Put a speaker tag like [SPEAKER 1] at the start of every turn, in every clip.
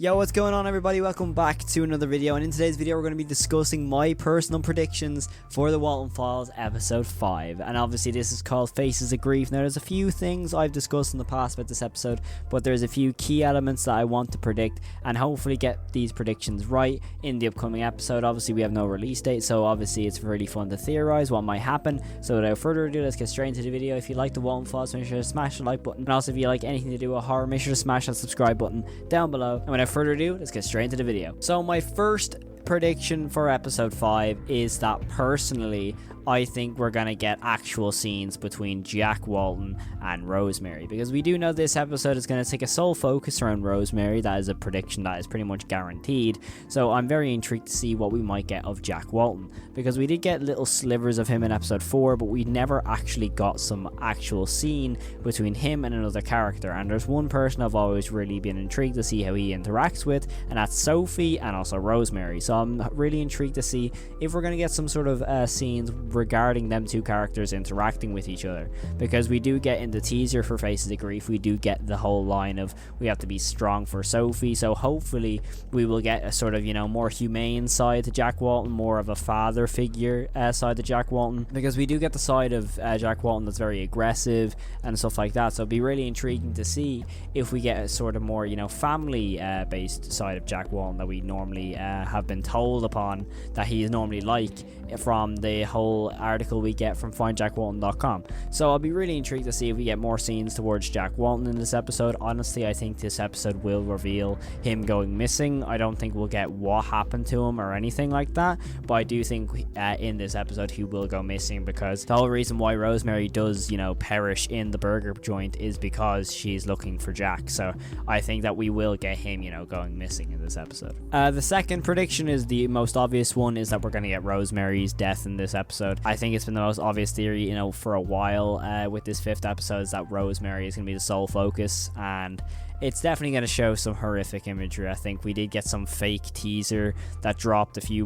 [SPEAKER 1] Yo, what's going on everybody? Welcome back to another video, and in today's video we're going to be discussing my personal predictions for the Walten Files episode 5, and obviously this is called Faces of Grief. Now there's a few things I've discussed in the past about this episode, but there's a few key elements that I want to predict and hopefully get these predictions right in the upcoming episode. Obviously we have no release date, so obviously it's really fun to theorize what might happen. So without further ado, let's get straight into the video. If you like the Walten Files, make sure to smash the like button, and also if you like anything to do with horror, make sure to smash that subscribe button down below. And without further ado, let's get straight into the video. So my first prediction for episode 5 is that personally I think we're gonna get actual scenes between Jack Walten and Rosemary, because we do know this episode is gonna take a sole focus around Rosemary. That is a prediction that is pretty much guaranteed. So I'm very intrigued to see what we might get of Jack Walten, because we did get little slivers of him in episode 4, but we never actually got some actual scene between him and another character. And there's one person I've always really been intrigued to see how he interacts with, and that's Sophie and also Rosemary. So I'm really intrigued to see if we're gonna get some sort of scenes regarding them two characters interacting with each other, because we do get in the teaser for Faces of Grief, we do get the whole line of we have to be strong for Sophie. So hopefully we will get a sort of, you know, more humane side to Jack Walten, more of a father figure side to Jack Walten, because we do get the side of Jack Walten that's very aggressive and stuff like that. So it'd be really intriguing to see if we get a sort of more, you know, family based side of Jack Walten that we normally have been told upon that he is normally like from the whole article we get from findjackwalten.com. So I'll be really intrigued to see if we get more scenes towards Jack Walten in this episode. Honestly, I think this episode will reveal him going missing. I don't think we'll get what happened to him or anything like that, but I do think in this episode he will go missing, because the whole reason why Rosemary does, you know, perish in the burger joint is because she's looking for Jack. So I think that we will get him, you know, going missing in this episode. The second prediction is the most obvious one, is that we're going to get Rosemarys death in this episode. I think it's been the most obvious theory, you know, for a while with this 5th episode, is that Rosemary is going to be the sole focus, and it's definitely going to show some horrific imagery. I think we did get some fake teaser that dropped a few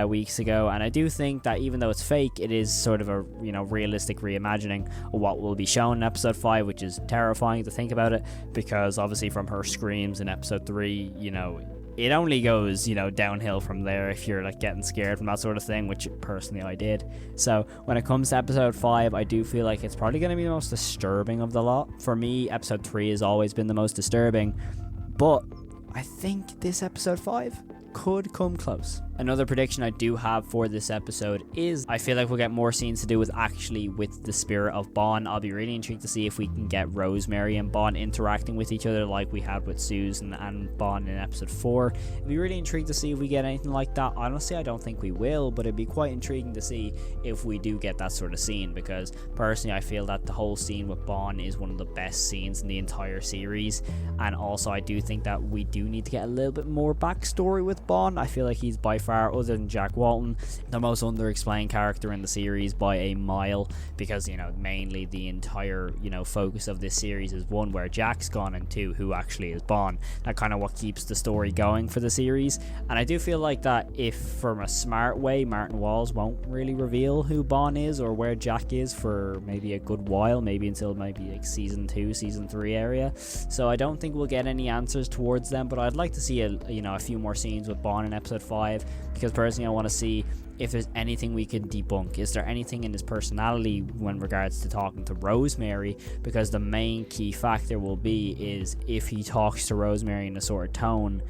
[SPEAKER 1] weeks ago, and I do think that even though it's fake, it is sort of a, you know, realistic reimagining of what will be shown in episode 5, which is terrifying to think about it, because obviously from her screams in episode 3, you know, it only goes, you know, downhill from there if you're like getting scared from that sort of thing, which personally I did. So when it comes to episode 5, I do feel like it's probably going to be the most disturbing of the lot. For me, episode 3 has always been the most disturbing, but I think this episode 5 could come close. Another prediction I do have for this episode is I feel like we'll get more scenes to do with the spirit of Bon. I'll be really intrigued to see if we can get Rosemary and Bon interacting with each other like we had with Susan and Bon in episode 4. I'd be really intrigued to see if we get anything like that. Honestly, I don't think we will, but it'd be quite intriguing to see if we do get that sort of scene, because personally I feel that the whole scene with Bon is one of the best scenes in the entire series. And also I do think that we do need to get a little bit more backstory with Bon. I feel like he's by far, other than Jack Walten, the most underexplained character in the series by a mile, because, you know, mainly the entire, you know, focus of this series is 1, where Jack's gone, and 2, who actually is Bon. That kind of what keeps the story going for the series. And I do feel like that if from a smart way, Martin Walls won't really reveal who Bon is or where Jack is for maybe a good while, maybe until maybe like season 2, season 3 area. So I don't think we'll get any answers towards them, but I'd like to see a few more scenes with Bon in episode 5, because personally I want to see if there's anything we can debunk. Is there anything in his personality when regards to talking to Rosemary? Because the main key factor will be is if he talks to Rosemary in a sort of tone,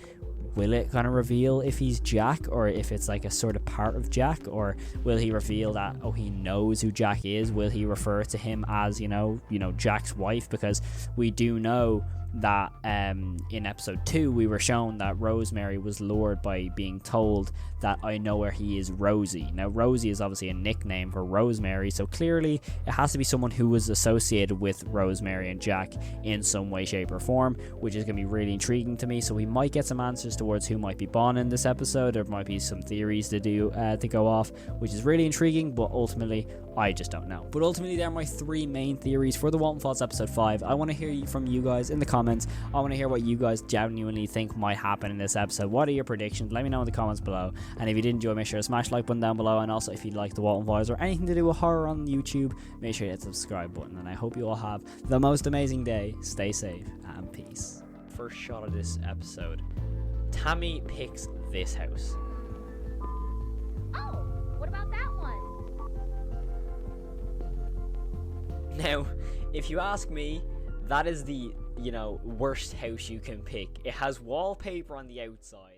[SPEAKER 1] will it kind of reveal if he's Jack, or if it's like a sort of part of Jack, or will he reveal that, oh, he knows who Jack is? Will he refer to him as, you know, Jack's wife? Because we do know that in episode 2 we were shown that Rosemary was lured by being told that I know where he is, Rosie. Now Rosie is obviously a nickname for Rosemary, so clearly it has to be someone who was associated with Rosemary and Jack in some way, shape or form, which is going to be really intriguing to me. So we might get some answers towards who might be Bon in this episode. There might be some theories to do to go off, which is really intriguing, but ultimately I just don't know. But ultimately there are my 3 main theories for the Walten Files episode 5. I want to hear from you guys in the comments. I want to hear what you guys genuinely think might happen in this episode. What are your predictions? Let me know in the comments below. And if you did enjoy, make sure to smash the like button down below. And also if you like the Walten Files or anything to do with horror on YouTube, make sure to hit the subscribe button. And I hope you all have the most amazing day. Stay safe and peace. First shot of this episode Tammy picks this house.
[SPEAKER 2] Oh, what about that one?
[SPEAKER 1] Now, if you ask me, that is the, worst house you can pick. It has wallpaper on the outside.